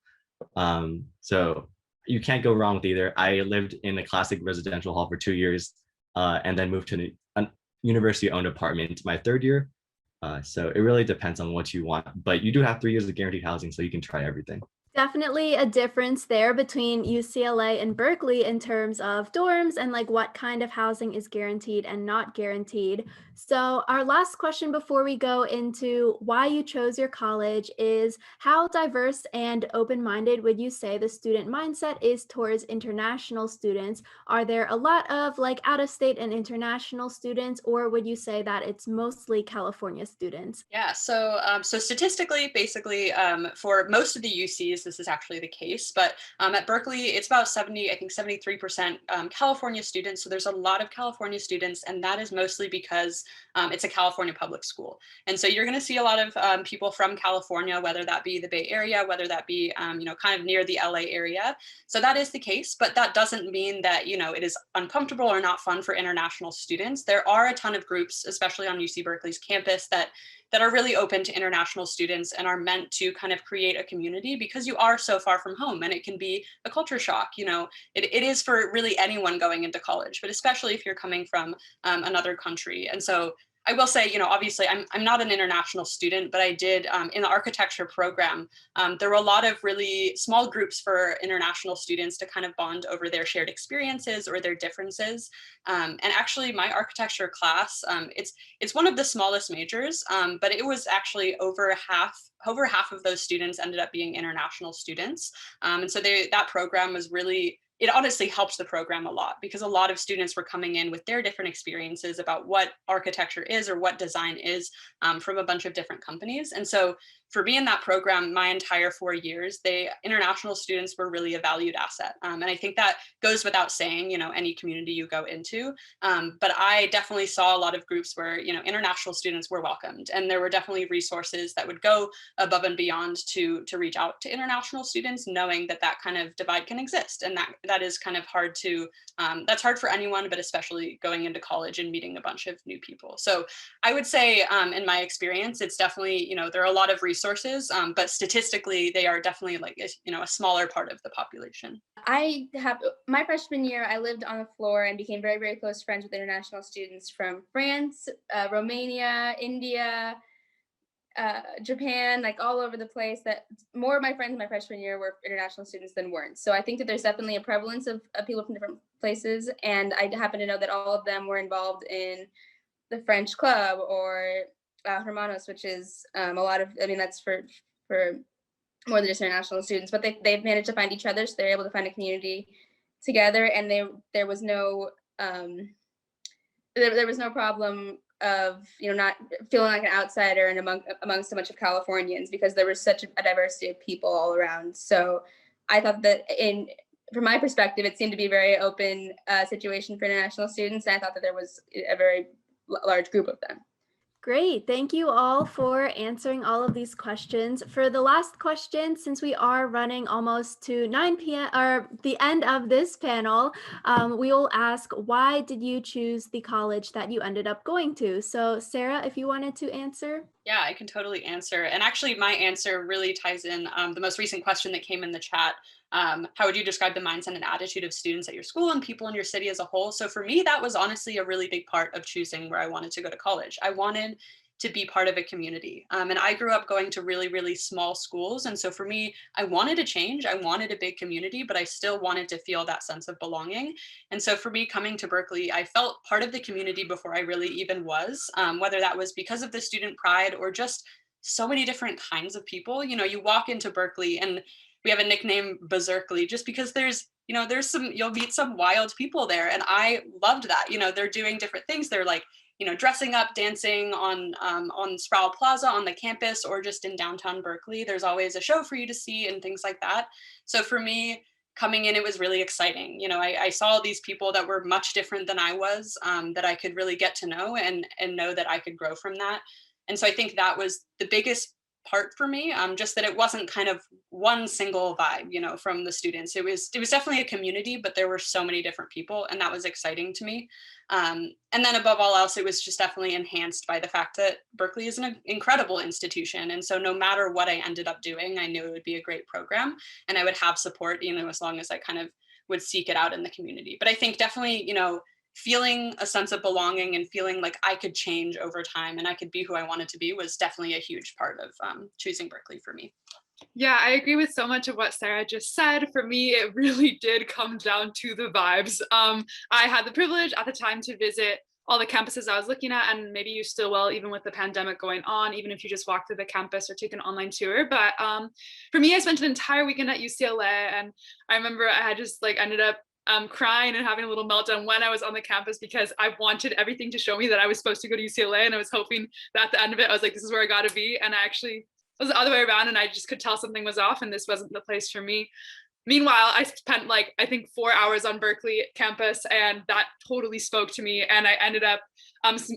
So you can't go wrong with either. I lived in a classic residential hall for 2 years, and then moved to a university-owned apartment my third year. So it really depends on what you want, but you do have 3 years of guaranteed housing, so you can try everything. Definitely a difference there between UCLA and Berkeley in terms of dorms and like what kind of housing is guaranteed and not guaranteed. So our last question before we go into why you chose your college is how diverse and open-minded would you say the student mindset is towards international students? Are there a lot of like out-of-state and international students, or would you say that it's mostly California students? Yeah, so statistically, basically, for most of the UCs, this is actually the case, but at Berkeley, it's about 73% California students. So there's a lot of California students, and that is mostly because it's a California public school. And so you're going to see a lot of people from California, whether that be the Bay Area, whether that be, kind of near the LA area. So that is the case, but that doesn't mean that, it is uncomfortable or not fun for international students. There are a ton of groups, especially on UC Berkeley's campus, that are really open to international students and are meant to kind of create a community because you are so far from home, and it can be a culture shock. It is for really anyone going into college, but especially if you're coming from another country. And so I will say, obviously I'm not an international student, but I did in the architecture program, there were a lot of really small groups for international students to kind of bond over their shared experiences or their differences. And actually my architecture class, it's one of the smallest majors, but it was actually over half of those students ended up being international students. And so that program was really, it honestly helps the program a lot because a lot of students were coming in with their different experiences about what architecture is or what design is from a bunch of different companies. And so for me in that program, my entire 4 years, international students were really a valued asset. And I think that goes without saying, any community you go into. But I definitely saw a lot of groups where, international students were welcomed. And there were definitely resources that would go above and beyond to reach out to international students, knowing that kind of divide can exist. And that is kind of hard that's hard for anyone, but especially going into college and meeting a bunch of new people. So I would say in my experience, it's definitely, there are a lot of resources, but statistically, they are definitely like, a smaller part of the population. My freshman year, I lived on the floor and became very, very close friends with international students from France, Romania, India, Japan, like all over the place. That more of my friends in my freshman year were international students than weren't. So I think that there's definitely a prevalence of people from different places. And I happen to know that all of them were involved in the French club or Hermanos, which is a lot of, that's for more than just international students, but they've managed to find each other. So they're able to find a community together. And there was no problem of not feeling like an outsider and amongst a bunch of Californians, because there was such a diversity of people all around. So I thought that from my perspective, it seemed to be a very open situation for international students, and I thought that there was a very large group of them. Great. Thank you all for answering all of these questions. For the last question, since we are running almost to 9 p.m. or the end of this panel, we will ask, why did you choose the college that you ended up going to? So Sarah, if you wanted to answer. Yeah, I can totally answer. And actually my answer really ties in the most recent question that came in the chat. How would you describe the mindset and attitude of students at your school and people in your city as a whole? So for me, that was honestly a really big part of choosing where I wanted to go to college. I wanted to be part of a community. And I grew up going to really, really small schools. And so for me, I wanted a change. I wanted a big community, but I still wanted to feel that sense of belonging. And so for me coming to Berkeley, I felt part of the community before I really even was, whether that was because of the student pride or just so many different kinds of people. You walk into Berkeley and we have a nickname, Berkeley, just because you'll meet some wild people there. And I loved that. They're doing different things. They're like dressing up, dancing on Sproul Plaza on the campus, or just in downtown Berkeley. There's always a show for you to see and things like that. So for me, coming in, it was really exciting. I saw these people that were much different than I was, that I could really get to know and know that I could grow from that. And so I think that was the biggest part for me, just that it wasn't kind of one single vibe, from the students. It was definitely a community, but there were so many different people, and that was exciting to me. And then above all else, it was just definitely enhanced by the fact that Berkeley is an incredible institution. And so no matter what I ended up doing, I knew it would be a great program, and I would have support, as long as I kind of would seek it out in the community. But I think definitely, feeling a sense of belonging and feeling like I could change over time and I could be who I wanted to be was definitely a huge part of choosing Berkeley for me. Yeah, I agree with so much of what Sarah just said. For me, it really did come down to the vibes. I had the privilege at the time to visit all the campuses I was looking at, and maybe you still will, even with the pandemic going on, even if you just walk through the campus or take an online tour. But for me, I spent an entire weekend at UCLA, and I remember I had just ended up crying and having a little meltdown when I was on the campus, because I wanted everything to show me that I was supposed to go to UCLA, and I was hoping that at the end of it, I was like, this is where I got to be. And I actually was the other way around, and I just could tell something was off and this wasn't the place for me. Meanwhile, I spent I think 4 hours on Berkeley campus, and that totally spoke to me. And I ended up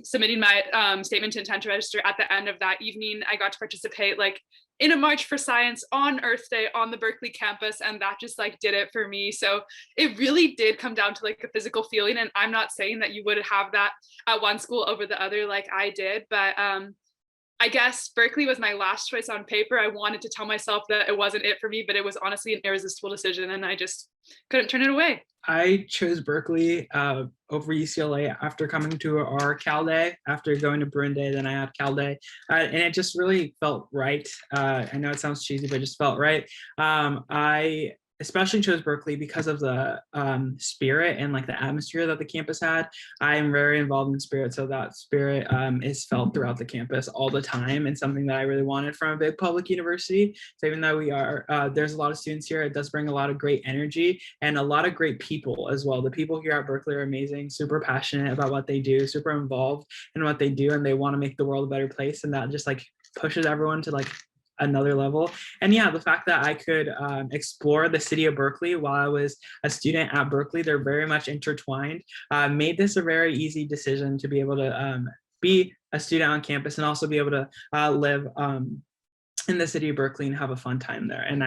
submitting my statement to intent to register at the end of that evening. I got to participate in a March for Science on Earth Day on the Berkeley campus, and that just did it for me. So it really did come down to a physical feeling, and I'm not saying that you would have that at one school over the other like I did, but I guess Berkeley was my last choice on paper. I wanted to tell myself that it wasn't it for me, but it was honestly an irresistible decision, and I just couldn't turn it away. I chose Berkeley over UCLA after coming to our Cal Day. After going to Bruin Day, then I had Cal Day, and it just really felt right. I know it sounds cheesy, but it just felt right. I especially chose Berkeley because of the spirit and the atmosphere that the campus had. I am very involved in spirit, so that spirit is felt throughout the campus all the time, and something that I really wanted from a big public university. So even though we are, there's a lot of students here, it does bring a lot of great energy and a lot of great people as well. The people here at Berkeley are amazing, super passionate about what they do, super involved in what they do, and they want to make the world a better place, and that just pushes everyone to another level. And yeah, the fact that I could explore the city of Berkeley while I was a student at Berkeley, they're very much intertwined, made this a very easy decision to be able to be a student on campus and also be able to live in the city of Berkeley and have a fun time there. And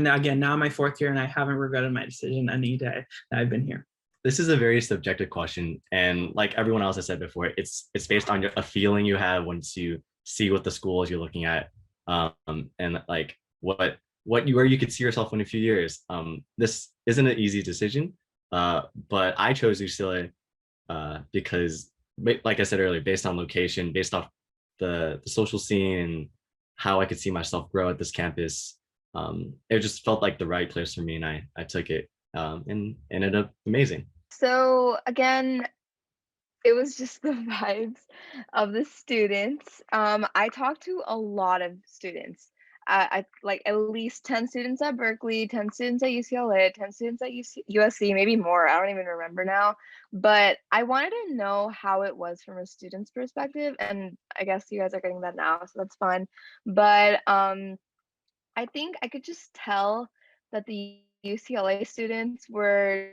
again, now I'm my 4th year, and I haven't regretted my decision any day that I've been here. This is a very subjective question, and like everyone else has said before, it's based on a feeling you have once you see what the schools you're looking at, and where you could see yourself in a few years. This isn't an easy decision, but I chose UCLA because, like I said earlier, based on location, based off the social scene and how I could see myself grow at this campus. It just felt like the right place for me, and I took it, and ended up amazing. So again, it was just the vibes of the students. I talked to a lot of students. I at least 10 students at Berkeley, 10 students at UCLA, 10 students at USC, maybe more. I don't even remember now. But I wanted to know how it was from a student's perspective, and I guess you guys are getting that now, so that's fun. But I think I could just tell that the UCLA students were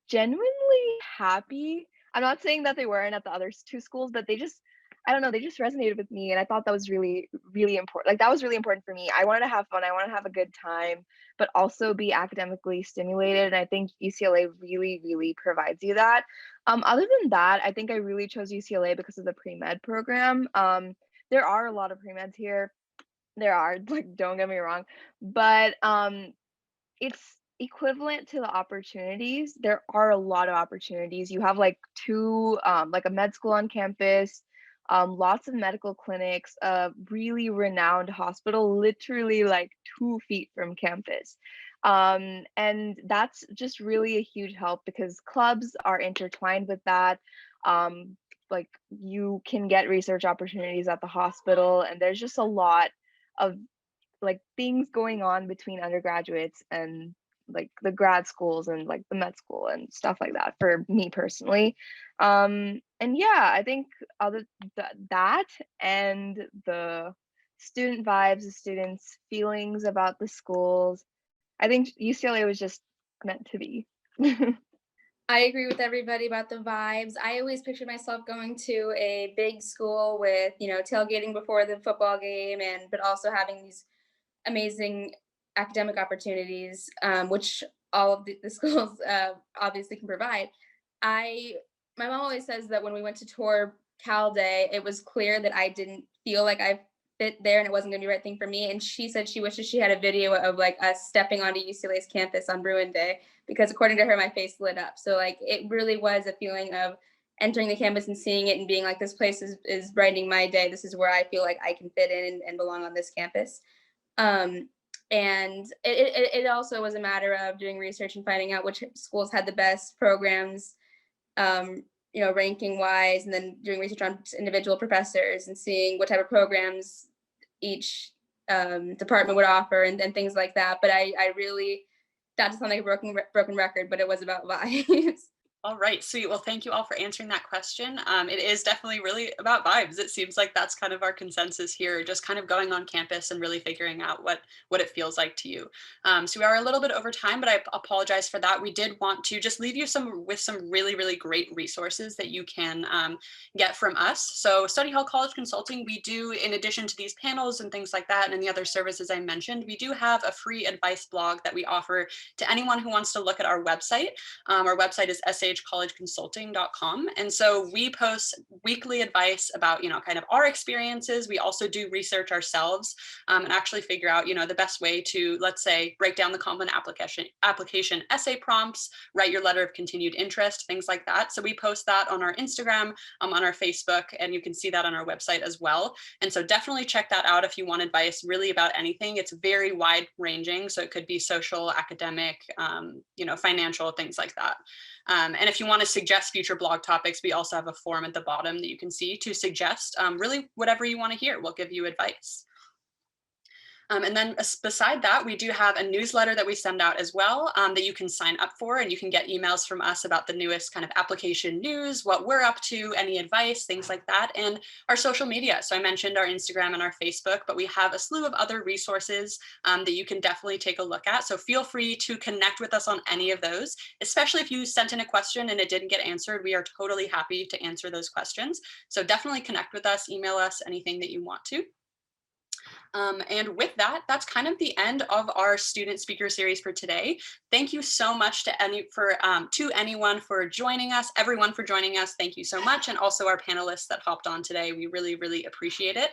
genuinely happy. I'm not saying that they weren't at the other 2 schools, but they just, I don't know, they just resonated with me, and I thought that was really, really important. That was really important for me. I wanted to have fun, I wanted to have a good time, but also be academically stimulated, and I think UCLA really, really provides you that. Other than that, I think I really chose UCLA because of the pre-med program. There are a lot of pre-meds here. There are, don't get me wrong, but it's equivalent to the opportunities. There are a lot of opportunities. You have 2 a med school on campus, lots of medical clinics, a really renowned hospital literally 2 feet from campus, and that's just really a huge help because clubs are intertwined with that. You can get research opportunities at the hospital, and there's just a lot of things going on between undergraduates and like the grad schools and like the med school and stuff like that for me personally. And yeah, I think that and the student vibes, the students' feelings about the schools, I think UCLA was just meant to be. I agree with everybody about the vibes. I always picture myself going to a big school with, tailgating before the football game, but also having these amazing academic opportunities, which all of the schools obviously can provide. My mom always says that when we went to tour Cal Day, it was clear that I didn't feel like I fit there and it wasn't going to be the right thing for me. And she said she wishes she had a video of like us stepping onto UCLA's campus on Bruin Day, because according to her, my face lit up. So like it really was a feeling of entering the campus and seeing it and being like, this place is brightening my day. This is where I feel like I can fit in and belong on this campus. And it also was a matter of doing research and finding out which schools had the best programs, ranking wise, and then doing research on individual professors and seeing what type of programs each department would offer and things like that. But I really, that does sound like a broken record, but it was about vibes. All right, sweet. Well, thank you all for answering that question. It is definitely really about vibes. It seems like that's kind of our consensus here, just kind of going on campus and really figuring out what it feels like to you. So we are a little bit over time, but I apologize for that. We did want to just leave you with some really, really great resources that you can get from us. So Study Hall College Consulting, we do, in addition to these panels and things like that and the other services I mentioned, we do have a free advice blog that we offer to anyone who wants to look at our website. Our website is shcollegeconsulting.com. And so we post weekly advice about, kind of our experiences. We also do research ourselves and actually figure out, the best way to, let's say, break down the common application essay prompts, write your letter of continued interest, things like that. So we post that on our Instagram, on our Facebook, and you can see that on our website as well. And so definitely check that out if you want advice really about anything. It's very wide ranging. So it could be social, academic, financial, things like that. And if you want to suggest future blog topics, we also have a form at the bottom that you can see to suggest really whatever you want to hear. We'll give you advice. And then beside that, we do have a newsletter that we send out as well that you can sign up for, and you can get emails from us about the newest kind of application news, what we're up to, any advice, things like that, and our social media. So I mentioned our Instagram and our Facebook, but we have a slew of other resources that you can definitely take a look at. So feel free to connect with us on any of those, especially if you sent in a question and it didn't get answered. We are totally happy to answer those questions. So definitely connect with us, email us, anything that you want to. And with that, that's kind of the end of our student speaker series for today. Thank you so much to anyone for joining us, everyone for joining us. Thank you so much. And also our panelists that hopped on today. We really, really appreciate it.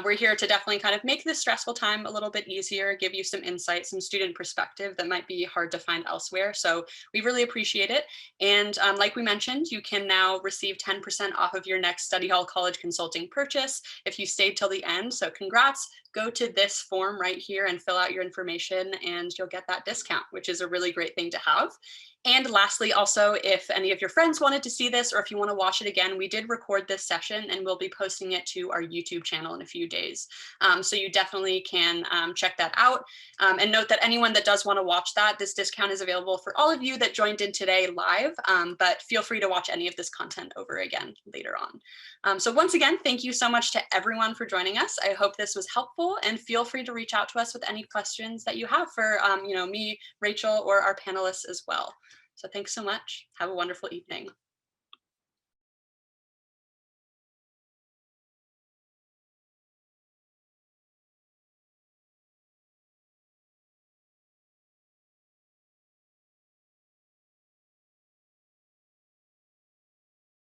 We're here to definitely kind of make this stressful time a little bit easier, give you some insight, some student perspective that might be hard to find elsewhere. So we really appreciate it. And like we mentioned, you can now receive 10% off of your next Study Hall College Consulting purchase if you stayed till the end. So congrats. Go to this form right here and fill out your information and you'll get that discount, which is a really great thing to have. And lastly, also, if any of your friends wanted to see this or if you want to watch it again, we did record this session and we'll be posting it to our YouTube channel in a few days. So you definitely can check that out. And note that anyone that does want to watch that, this discount is available for all of you that joined in today live, but feel free to watch any of this content over again later on. So once again, thank you so much to everyone for joining us. I hope this was helpful and feel free to reach out to us with any questions that you have for me, Rachel, or our panelists as well. So thanks so much. Have a wonderful evening.